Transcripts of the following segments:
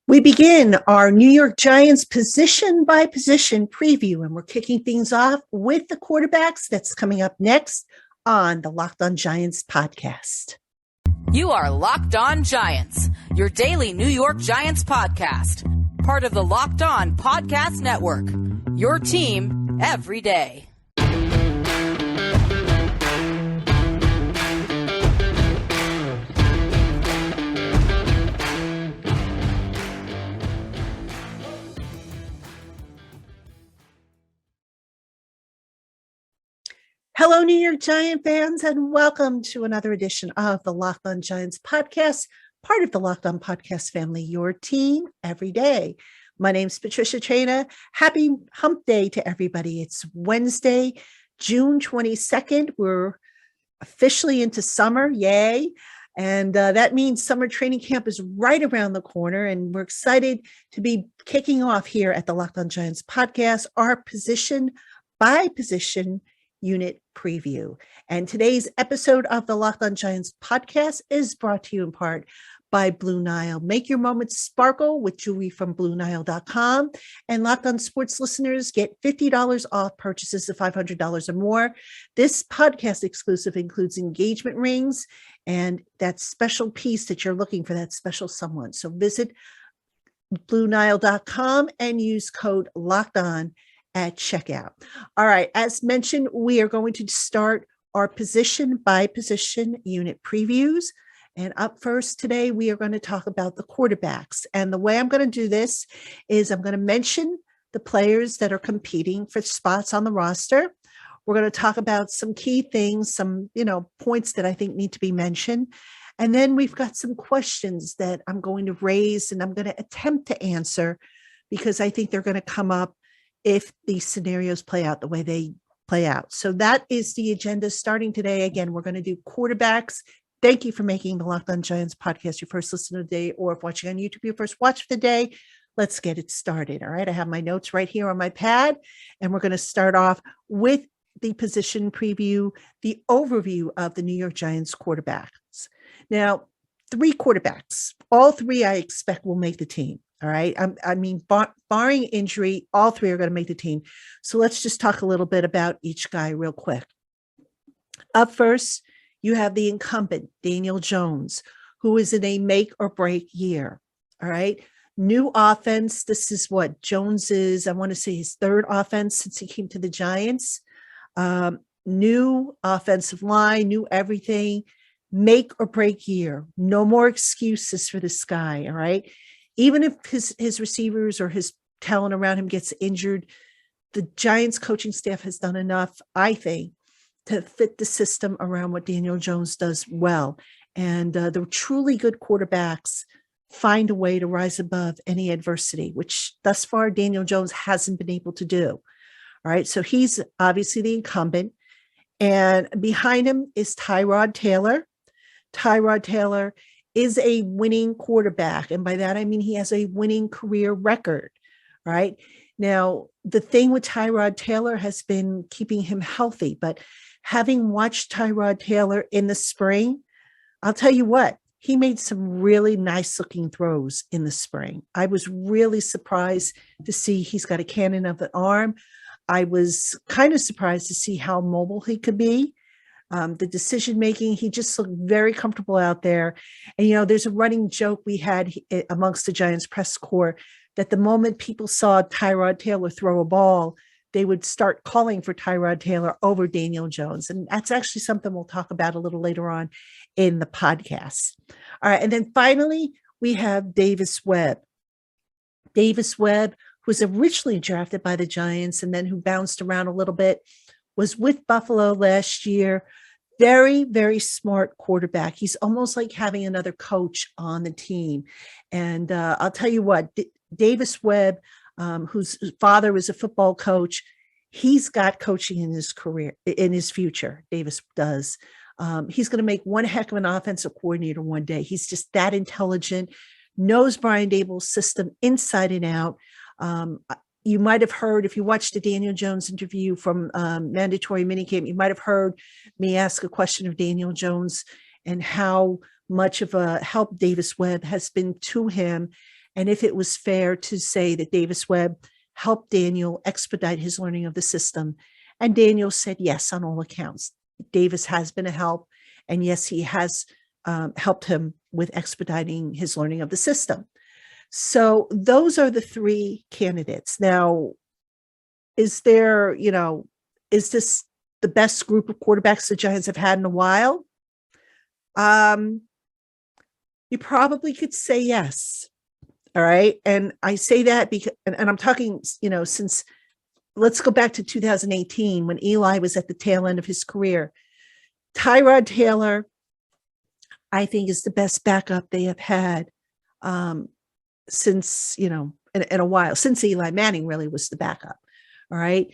We begin our New York Giants position by position preview, and we're kicking things off with the quarterbacks. That's coming up next on the LockedOn Giants podcast. You are Locked On Giants, your daily New York Giants podcast, part of the Locked On Podcast Network, your team every day. Hello, New York Giant fans, and welcome to another edition of the Locked On Giants podcast, part of the Locked On Podcast family, your team every day. My name's Patricia Traina. Happy hump day to everybody. It's Wednesday, June 22nd. We're officially into summer. Yay. And that means summer training camp is right around the corner, and we're excited to be kicking off here at the Locked On Giants podcast, our position by position unit preview. And today's episode of the Locked On Giants podcast is brought to you in part by Blue Nile. Make your moments sparkle with jewelry from BlueNile.com. And Locked On Sports listeners get $50 off purchases of $500 or more. This podcast exclusive includes engagement rings and that special piece that you're looking for, that special someone. So visit BlueNile.com and use code LOCKEDON at checkout. All right. As mentioned, we are going to start our position by position unit previews. And up first today, we are going to talk about the quarterbacks. And the way I'm going to do this is I'm going to mention the players that are competing for spots on the roster. We're going to talk about some key things, some, points that I think need to be mentioned. And then we've got some questions that I'm going to raise and I'm going to attempt to answer because I think they're going to come up if these scenarios play out the way they play out. So that is the agenda starting today. Again, we're going to do quarterbacks. Thank you for making the Locked On Giants podcast your first listen of the day, or if watching on YouTube, your first watch of the day. Let's get it started. All right. I have my notes right here on my pad, and we're going to start off with the position preview, the overview of the New York Giants quarterbacks. Now, 3 quarterbacks, all 3 I expect will make the team. All right. Barring injury, all 3 are going to make the team. So let's just talk a little bit about each guy real quick. Up first, you have the incumbent, Daniel Jones, who is in a make or break year. All right. New offense. This is what Jones's, I want to say his 3rd offense since he came to the Giants. New offensive line, new everything, make or break year. No more excuses for this guy. All right. Even if his receivers or his talent around him gets injured, the Giants coaching staff has done enough, I think, to fit the system around what Daniel Jones does well. And the truly good quarterbacks find a way to rise above any adversity, which thus far Daniel Jones hasn't been able to do. All right. So he's obviously the incumbent. And behind him is Tyrod Taylor. Tyrod Taylor is a winning quarterback. And by that, I mean he has a winning career record, right? Now, the thing with Tyrod Taylor has been keeping him healthy. But having watched Tyrod Taylor in the spring, I'll tell you what, he made some really nice looking throws in the spring. I was really surprised to see he's got a cannon of an arm. I was kind of surprised to see how mobile he could be. The decision-making, he just looked very comfortable out there. And, there's a running joke we had amongst the Giants press corps that the moment people saw Tyrod Taylor throw a ball, they would start calling for Tyrod Taylor over Daniel Jones. And that's actually something we'll talk about a little later on in the podcast. All right. And then finally, we have Davis Webb. Davis Webb, who was originally drafted by the Giants and then who bounced around a little bit, was with Buffalo last year. Very, very smart quarterback. He's almost like having another coach on the team. And I'll tell you what, Davis Webb, whose father was a football coach, he's got coaching in his career, in his future. Davis does. He's going to make one heck of an offensive coordinator one day. He's just that intelligent, knows Brian Dable's system inside and out. You might have heard, if you watched the Daniel Jones interview from Mandatory Minicamp, you might have heard me ask a question of Daniel Jones and how much of a help Davis Webb has been to him and if it was fair to say that Davis Webb helped Daniel expedite his learning of the system. And Daniel said yes on all accounts. Davis has been a help, and yes, he has helped him with expediting his learning of the system. So those are the three candidates. Now, is this the best group of quarterbacks the Giants have had in a while? You probably could say yes. All right. And I say that because, and I'm talking, since let's go back to 2018 when Eli was at the tail end of his career. Tyrod Taylor, I think, is the best backup they have had since, in a while, since Eli Manning really was the backup. All right.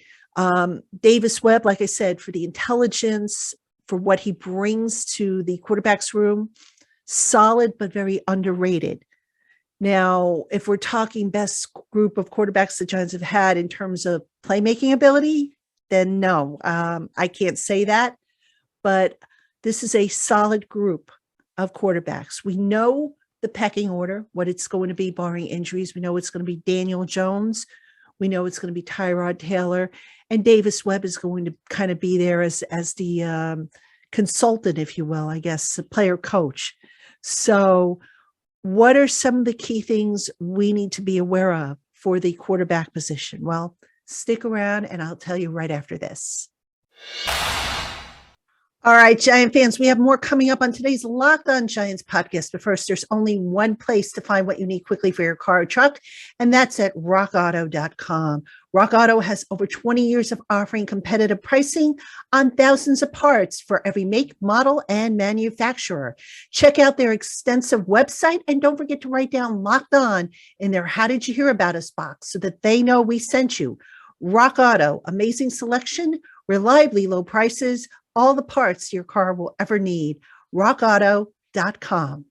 Davis Webb, like I said, for the intelligence, for what he brings to the quarterback's room, solid, but very underrated. Now, if we're talking best group of quarterbacks the Giants have had in terms of playmaking ability, then no, I can't say that. But this is a solid group of quarterbacks. We know the pecking order, what it's going to be barring injuries. We know it's going to be Daniel Jones. We know it's going to be Tyrod Taylor. And Davis Webb is going to kind of be there as the consultant, if you will, I guess, the player coach. So what are some of the key things we need to be aware of for the quarterback position? Well, stick around and I'll tell you right after this. All right, Giant fans, we have more coming up on today's LockedOn Giants podcast. But first, there's only one place to find what you need quickly for your car or truck, and that's at rockauto.com. Rock Auto has over 20 years of offering competitive pricing on thousands of parts for every make, model, and manufacturer. Check out their extensive website, and don't forget to write down Locked On in their How Did You Hear About Us box so that they know we sent you. Rock Auto, amazing selection, reliably low prices, all the parts your car will ever need. rockauto.com.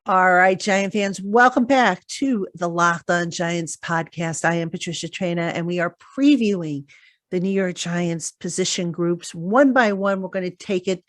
All right, Giant fans, welcome back to the Locked On Giants podcast. I am Patricia Traina, and we are previewing the New York Giants position groups one by one. We're going to take it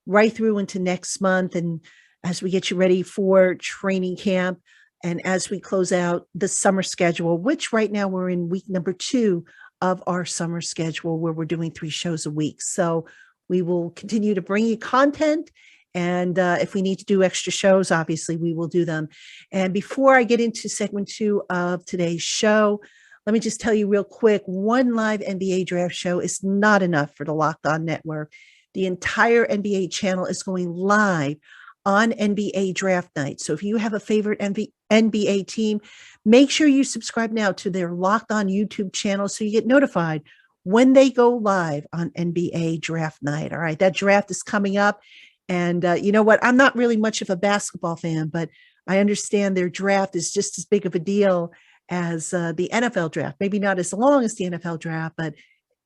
right through into next month, and as we get you ready for training camp, and as we close out the summer schedule, which right now we're in week number 2 of our summer schedule, where we're doing 3 shows a week. So we will continue to bring you content. And if we need to do extra shows, obviously we will do them. And before I get into segment 2 of today's show, let me just tell you real quick, one live NBA draft show is not enough for the Locked On Network. The entire NBA channel is going live on NBA draft night. So if you have a favorite NBA team, make sure you subscribe now to their Locked On YouTube channel so you get notified when they go live on NBA draft night. All right, that draft is coming up. And you know what? I'm not really much of a basketball fan, but I understand their draft is just as big of a deal as the NFL draft. Maybe not as long as the NFL draft, but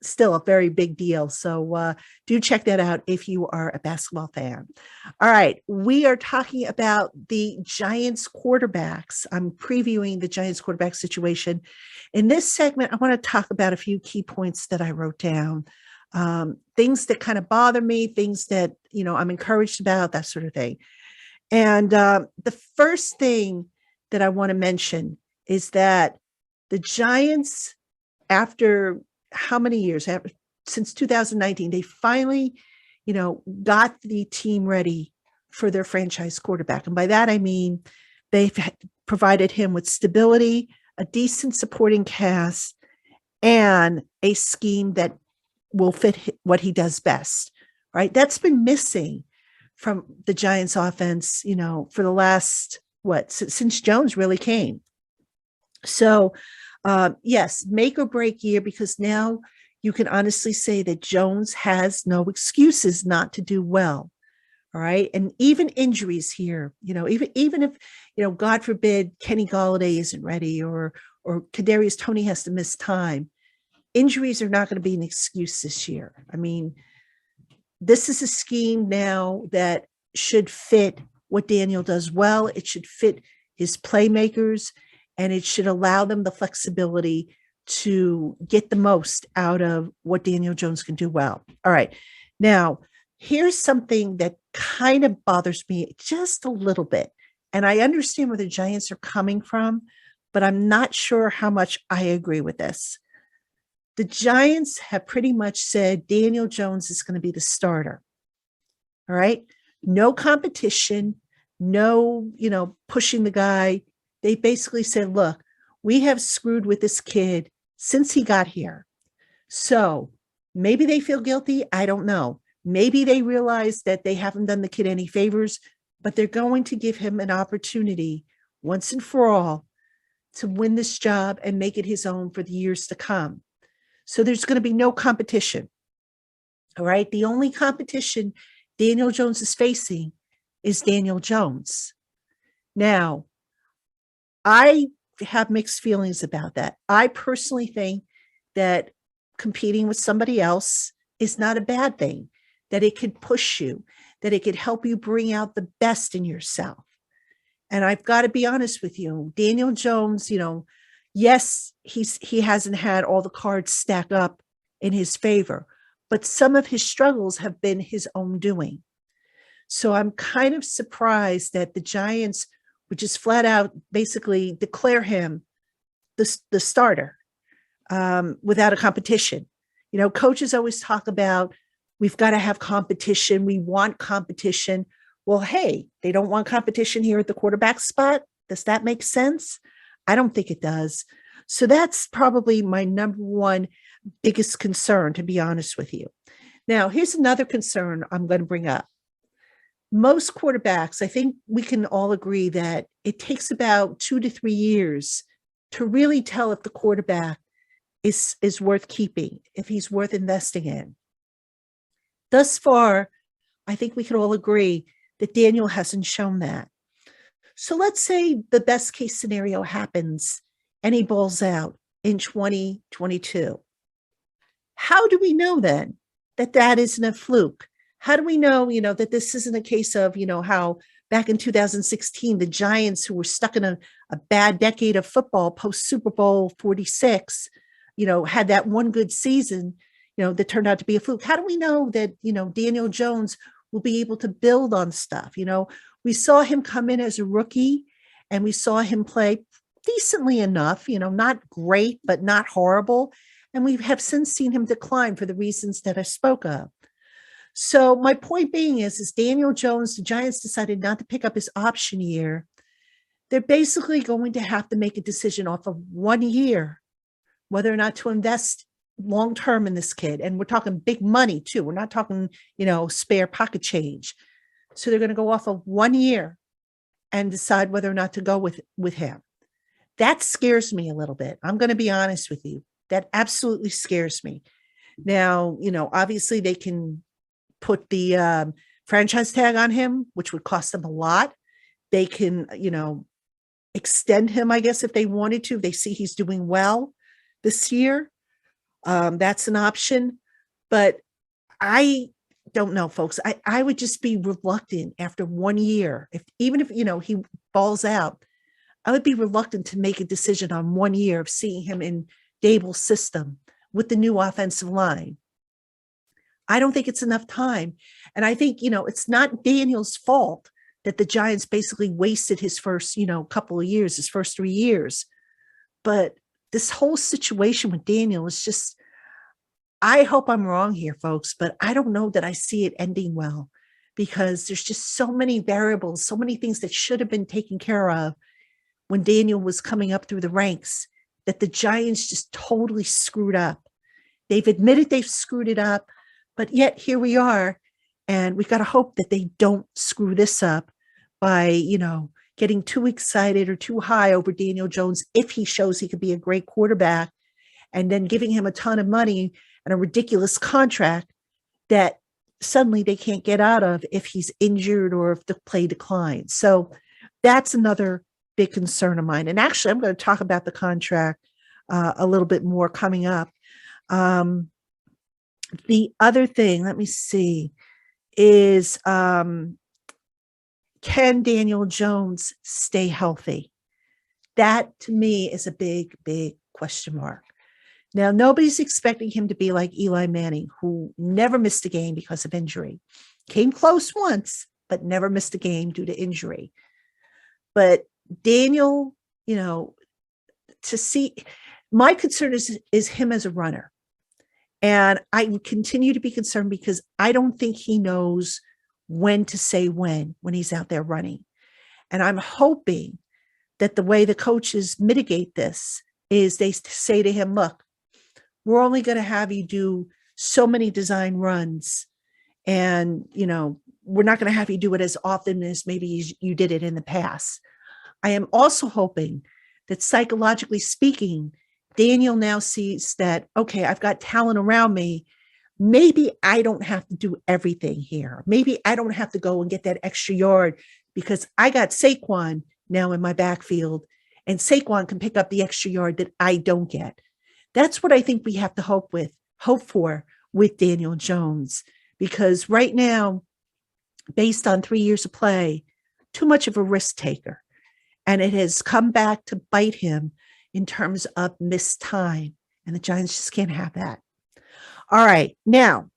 still a very big deal. So do check that out if you are a basketball fan. All right. We are talking about the Giants quarterbacks. I'm previewing the Giants quarterback situation. In this segment, I want to talk about a few key points that I wrote down. Things that kind of bother me, things that, I'm encouraged about, that sort of thing. And the first thing that I want to mention is that the Giants, after how many years, since 2019, they finally, got the team ready for their franchise quarterback. And by that, I mean, they've provided him with stability, a decent supporting cast, and a scheme that will fit what he does best, right? That's been missing from the Giants offense, for the last, since Jones really came. So, yes, make or break year, because now you can honestly say that Jones has no excuses not to do well. All right. And even injuries here, even if, God forbid, Kenny Golladay isn't ready or Kadarius Toney has to miss time, injuries are not going to be an excuse this year. I mean, this is a scheme now that should fit what Daniel does well. It should fit his playmakers, and it should allow them the flexibility to get the most out of what Daniel Jones can do well. All right. Now, here's something that kind of bothers me just a little bit. And I understand where the Giants are coming from, but I'm not sure how much I agree with this. The Giants have pretty much said Daniel Jones is going to be the starter. All right. No competition, no, pushing the guy. They basically said, look, we have screwed with this kid since he got here. So maybe they feel guilty. I don't know. Maybe they realize that they haven't done the kid any favors, but they're going to give him an opportunity once and for all to win this job and make it his own for the years to come. So there's going to be no competition. All right. The only competition Daniel Jones is facing is Daniel Jones. Now, I have mixed feelings about that. I personally think that competing with somebody else is not a bad thing, that it could push you, that it could help you bring out the best in yourself. And I've got to be honest with you, Daniel Jones, yes, he hasn't had all the cards stack up in his favor, but some of his struggles have been his own doing. So I'm kind of surprised that the Giants would just flat out basically declare him the starter without a competition. Coaches always talk about we've got to have competition. We want competition. Well, hey, they don't want competition here at the quarterback spot. Does that make sense? I don't think it does. So that's probably my number one biggest concern, to be honest with you. Now, here's another concern I'm going to bring up. Most quarterbacks, I think we can all agree that it takes about 2 to 3 years to really tell if the quarterback is worth keeping, if he's worth investing in. Thus far, I think we can all agree that Daniel hasn't shown that. So let's say the best case scenario happens and he balls out in 2022. How do we know then that that isn't a fluke? How do we know, that this isn't a case of, how back in 2016, the Giants, who were stuck in a bad decade of football post Super Bowl 46, had that one good season, that turned out to be a fluke? How do we know that, Daniel Jones will be able to build on stuff? We saw him come in as a rookie and we saw him play decently enough, not great, but not horrible. And we have since seen him decline for the reasons that I spoke of. So my point being is Daniel Jones, the Giants decided not to pick up his option year. They're basically going to have to make a decision off of 1 year, whether or not to invest long-term in this kid. And we're talking big money too. We're not talking, spare pocket change. So they're going to go off of 1 year and decide whether or not to go with him. That scares me a little bit. I'm going to be honest with you. That absolutely scares me. Now, obviously they can put the franchise tag on him, which would cost them a lot. They can, extend him, I guess, if they wanted to. If they see he's doing well this year. That's an option. But I don't know, folks. I would just be reluctant after 1 year. Even if he balls out, I would be reluctant to make a decision on 1 year of seeing him in Dable's system with the new offensive line. I don't think it's enough time. And I think, it's not Daniel's fault that the Giants basically wasted his first, couple of years, his first 3 years. But this whole situation with Daniel is just, I hope I'm wrong here, folks, but I don't know that I see it ending well, because there's just so many variables, so many things that should have been taken care of when Daniel was coming up through the ranks that the Giants just totally screwed up. They've admitted they've screwed it up, but yet here we are, and we got to hope that they don't screw this up by, getting too excited or too high over Daniel Jones if he shows he could be a great quarterback, and then giving him a ton of money and a ridiculous contract that suddenly they can't get out of if he's injured or if the play declines. So that's another big concern of mine. And actually, I'm going to talk about the contract a little bit more coming up. The other thing, let me see, is can Daniel Jones stay healthy? That to me is a big, big question mark. Now, nobody's expecting him to be like Eli Manning, who never missed a game because of injury. Came close once, but never missed a game due to injury. But Daniel, to see, my concern is him as a runner. And I continue to be concerned because I don't think he knows when to say when he's out there running. And I'm hoping that the way the coaches mitigate this is they say to him, look, we're only going to have you do so many design runs. And, we're not going to have you do it as often as maybe you did it in the past. I am also hoping that psychologically speaking, Daniel now sees that, okay, I've got talent around me. Maybe I don't have to do everything here. Maybe I don't have to go and get that extra yard because I got Saquon now in my backfield, and Saquon can pick up the extra yard that I don't get. That's what I think we have to hope for with Daniel Jones, because right now, based on 3 years of play, too much of a risk taker. And it has come back to bite him in terms of missed time. And the Giants just can't have that. All right. Now,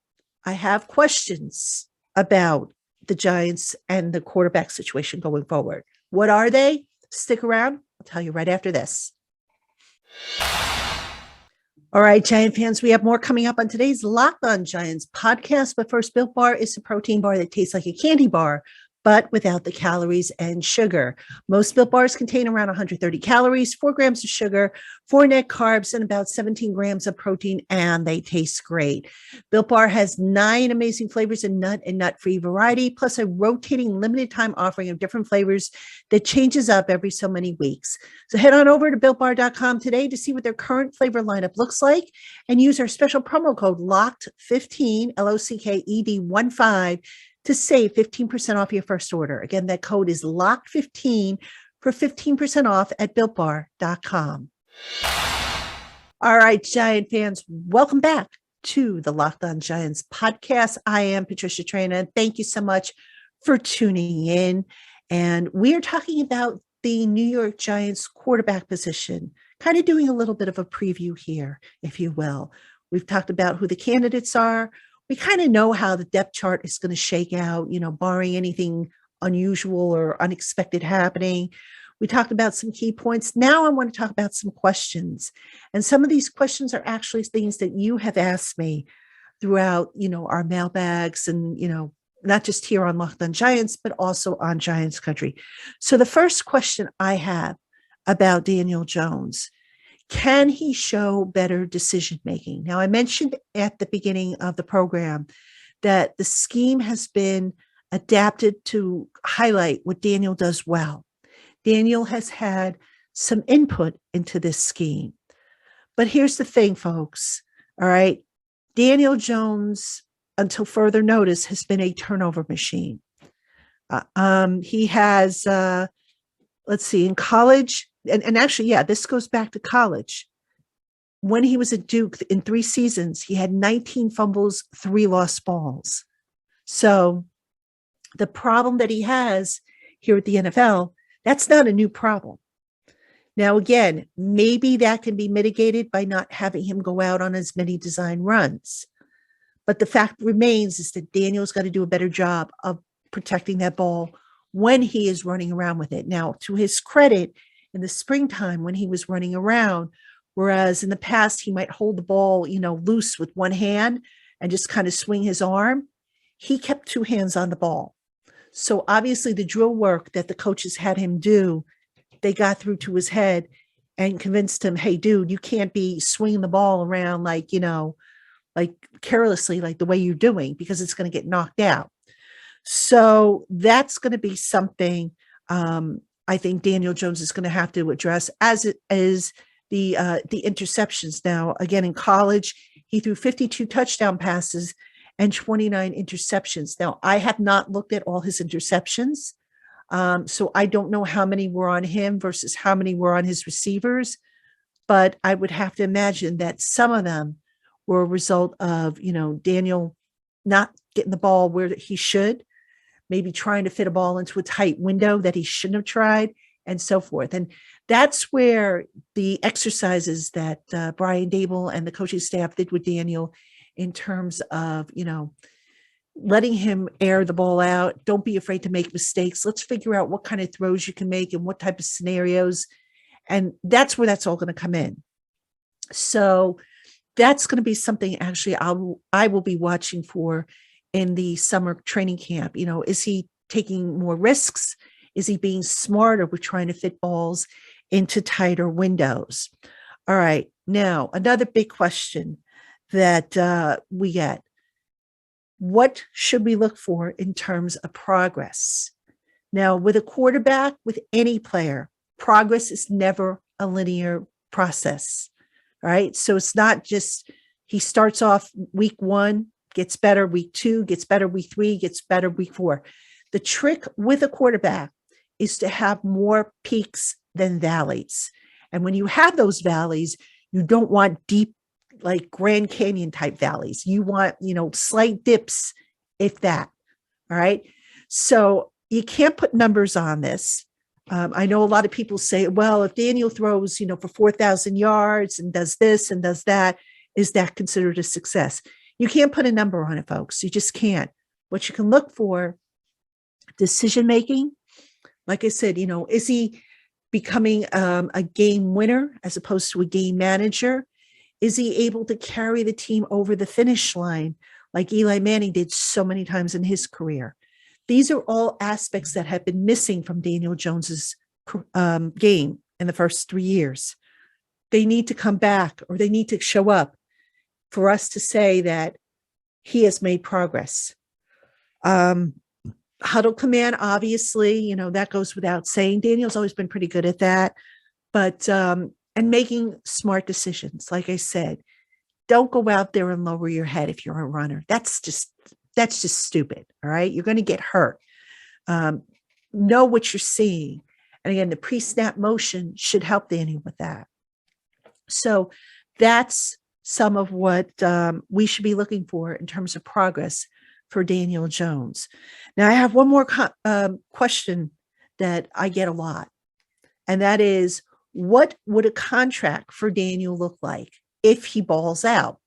I have questions about the Giants and the quarterback situation going forward. What are they? Stick around. I'll tell you right after this. All right, Giant fans, we have more coming up on today's LockedOn Giants podcast. But first, Built Bar is a protein bar that tastes like a candy bar, but without the calories and sugar. Most Built Bars contain around 130 calories, 4 grams of sugar, 4 net carbs, and about 17 grams of protein, and they taste great. Built Bar has 9 amazing flavors in nut and nut-free variety, plus a rotating limited time offering of different flavors that changes up every so many weeks. So head on over to BuiltBar.com today to see what their current flavor lineup looks like, and use our special promo code LOCKED15, LOCKED15, to save 15% off your first order. Again, that code is LOCKED15 for 15% off at BuiltBar.com. All right, Giant fans, welcome back to the LockedOn Giants podcast. I am Patricia Traina, and thank you so much for tuning in. And we are talking about the New York Giants quarterback position, kind of doing a little bit of a preview here, if you will. We've talked about who the candidates are. We kind of know how the depth chart is going to shake out, barring anything unusual or unexpected happening. We talked about some key points. Now I want to talk about some questions. And some of these questions are actually things that you have asked me throughout, our mailbags and, not just here on LockedOn Giants, but also on Giants Country. So the first question I have about Daniel Jones: can he show better decision-making? Now, I mentioned at the beginning of the program that the scheme has been adapted to highlight what Daniel does well. Daniel has had some input into this scheme. But here's the thing, folks. All right. Daniel Jones, until further notice, has been a turnover machine. He has, in college, and actually, this goes back to college. When he was at Duke in 3 seasons, he had 19 fumbles, 3 lost balls. So the problem that he has here at the NFL, that's not a new problem. Now, again, maybe that can be mitigated by not having him go out on as many design runs. But the fact remains is that Daniel's got to do a better job of protecting that ball when he is running around with it. Now, to his credit, in the springtime when he was running around, whereas in the past he might hold the ball, loose with one hand and just kind of swing his arm, he kept 2 hands on the ball. So obviously the drill work that the coaches had him do, they got through to his head and convinced him, hey, dude, you can't be swinging the ball around like carelessly, like the way you're doing, because it's going to get knocked out. So that's going to be something I think Daniel Jones is going to have to address, as it is the interceptions. Now, again, in college, he threw 52 touchdown passes and 29 interceptions. Now, I have not looked at all his interceptions, so I don't know how many were on him versus how many were on his receivers, but I would have to imagine that some of them were a result of, Daniel not getting the ball where he should, maybe trying to fit a ball into a tight window that he shouldn't have tried, and so forth. And that's where the exercises that Brian Dable and the coaching staff did with Daniel in terms of, letting him air the ball out. Don't be afraid to make mistakes. Let's figure out what kind of throws you can make and what type of scenarios. And that's where that's all going to come in. So that's going to be something actually I will be watching for in the summer training camp. Is he taking more risks? Is he being smarter with trying to fit balls into tighter windows? All right. Now, another big question that we get. What should we look for in terms of progress? Now, with a quarterback, with any player, progress is never a linear process, right? So it's not just he starts off week 1, gets better, week 2, gets better, week 3, gets better, week 4. The trick with a quarterback is to have more peaks than valleys. And when you have those valleys, you don't want deep, like Grand Canyon type valleys. You want, slight dips, if that. All right. So you can't put numbers on this. I know a lot of people say, well, if Daniel throws, for 4,000 yards and does this and does that, is that considered a success? You can't put a number on it, folks. You just can't. What you can look for, decision-making. Like I said, is he becoming a game winner as opposed to a game manager? Is he able to carry the team over the finish line like Eli Manning did so many times in his career? These are all aspects that have been missing from Daniel Jones's game in the first 3 years. They need to come back, or they need to show up for us to say that he has made progress. Huddle command, obviously, that goes without saying. Daniel's always been pretty good at that. But and making smart decisions. Like I said, don't go out there and lower your head if you're a runner. That's just stupid. All right. You're going to get hurt. Know what you're seeing. And again, the pre-snap motion should help Daniel with that. So that's some of what we should be looking for in terms of progress for Daniel Jones. Now, I have one more question that I get a lot, and that is, what would a contract for Daniel look like if he balls out?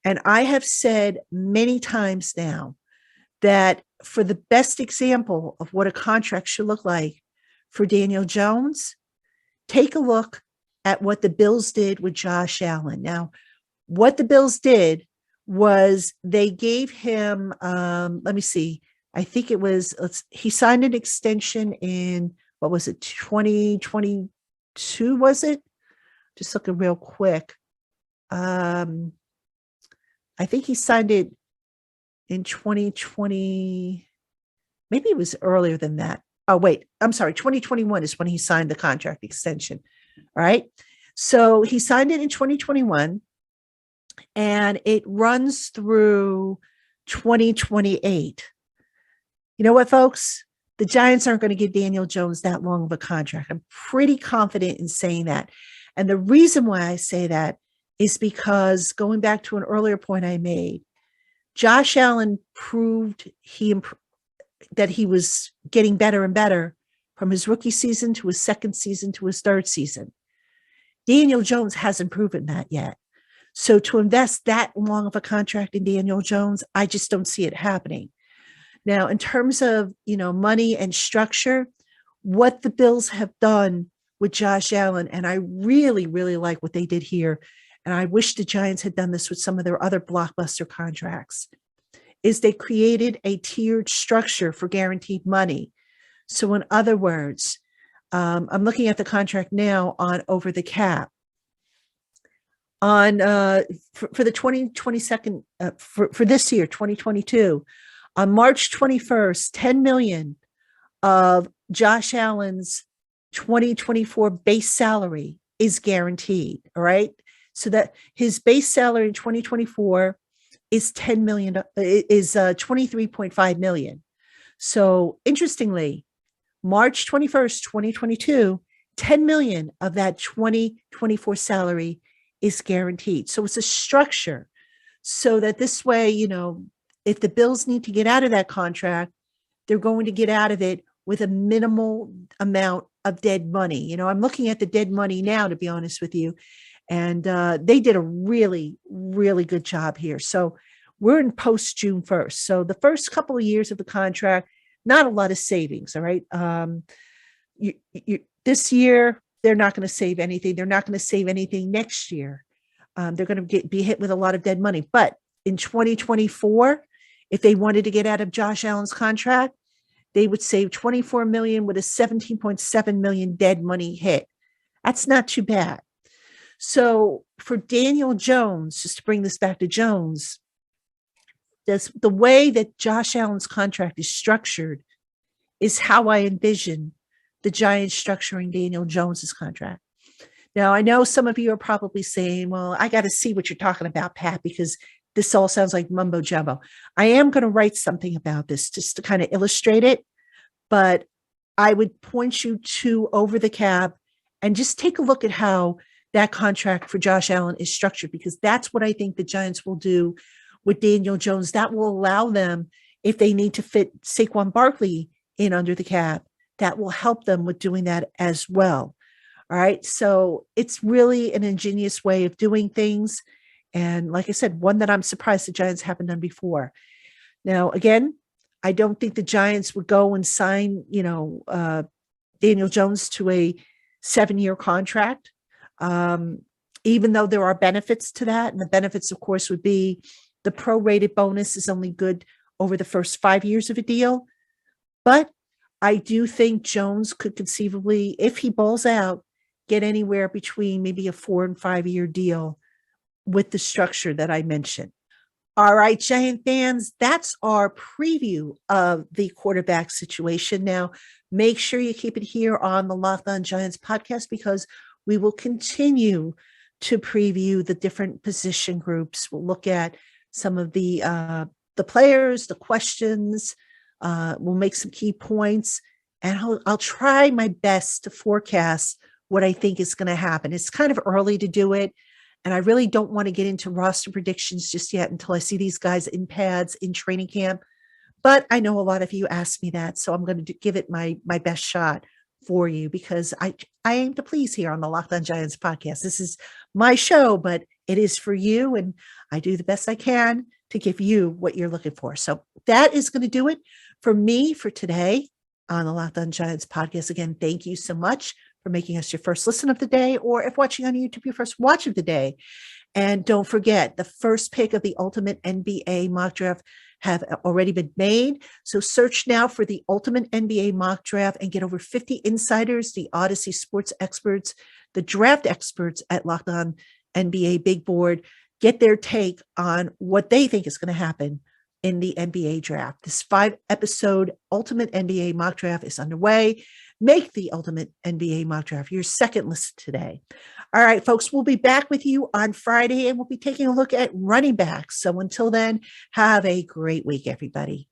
And I have said many times now that for the best example of what a contract should look like for Daniel Jones, take a look at what the Bills did with Josh Allen. Now, what the Bills did was they gave him, let me see, I think it was, he signed an extension in, what was it, 2022, was it? Just looking real quick. I think he signed it in 2020. Maybe it was earlier than that. Oh, wait, I'm sorry. 2021 is when he signed the contract extension. All right. So he signed it in 2021 and it runs through 2028. You know what, folks? The Giants aren't going to give Daniel Jones that long of a contract. I'm pretty confident in saying that. And the reason why I say that is because, going back to an earlier point I made, Josh Allen proved that he was getting better and better from his rookie season to his second season to his third season. Daniel Jones hasn't proven that yet. So to invest that long of a contract in Daniel Jones, I just don't see it happening. Now, in terms of, money and structure, what the Bills have done with Josh Allen, and I really, really like what they did here, and I wish the Giants had done this with some of their other blockbuster contracts, is they created a tiered structure for guaranteed money. So in other words, I'm looking at the contract now on Over the Cap. On for the 2022 for this year, 2022, on March 21st, 10 million of Josh Allen's 2024 base salary is guaranteed. All right. So that his base salary in 2024 is 10 million, is 23.5 million. So interestingly, March 21st, 2022, 10 million of that 2024 salary is guaranteed. So it's a structure so that this way, if the Bills need to get out of that contract, they're going to get out of it with a minimal amount of dead money. I'm looking at the dead money now, to be honest with you. And they did a really, really good job here. So we're in post June 1st. So the first couple of years of the contract, not a lot of savings. All right. This year, they're not going to save anything. They're not going to save anything next year. They're going to be hit with a lot of dead money. But in 2024, if they wanted to get out of Josh Allen's contract, they would save $24 million with a $17.7 million dead money hit. That's not too bad. So for Daniel Jones, just to bring this back to Jones, the way that Josh Allen's contract is structured is how I envision the Giants structuring Daniel Jones's contract. Now, I know some of you are probably saying, well, I got to see what you're talking about, Pat, because this all sounds like mumbo jumbo. I am going to write something about this just to kind of illustrate it, but I would point you to Over the Cap and just take a look at how that contract for Josh Allen is structured, because that's what I think the Giants will do with Daniel Jones. That will allow them, if they need to fit Saquon Barkley in under the cap, that will help them with doing that as well. All right. So it's really an ingenious way of doing things. And like I said, one that I'm surprised the Giants haven't done before. Now, again, I don't think the Giants would go and sign, Daniel Jones to a 7-year contract, even though there are benefits to that. And the benefits, of course, would be the prorated bonus is only good over the first 5 years of a deal. But I do think Jones could conceivably, if he balls out, get anywhere between maybe a 4 and 5 year deal with the structure that I mentioned. All right, Giant fans, that's our preview of the quarterback situation. Now, make sure you keep it here on the LockedOn Giants podcast, because we will continue to preview the different position groups. We'll look at some of the players, the questions. We'll make some key points, and I'll try my best to forecast what I think is going to happen. It's kind of early to do it, and I really don't want to get into roster predictions just yet until I see these guys in pads in training camp. But I know a lot of you asked me that, so I'm going to give it my best shot for you, because I aim to please here on the LockedOn Giants podcast. This is my show, but it is for you, and I do the best I can to give you what you're looking for. So that is going to do it for me for today on the LockedOn Giants podcast. Again, thank you so much for making us your first listen of the day, or if watching on YouTube, your first watch of the day. And don't forget, the first pick of the Ultimate NBA Mock Draft have already been made. So search now for the Ultimate NBA Mock Draft and get over 50 insiders, the Odyssey sports experts, the draft experts at Locked On NBA Big Board. Get their take on what they think is going to happen in the NBA draft. This 5-episode Ultimate NBA Mock Draft is underway. Make the Ultimate NBA Mock Draft your second listen today. All right, folks, we'll be back with you on Friday, and we'll be taking a look at running backs. So until then, have a great week, everybody.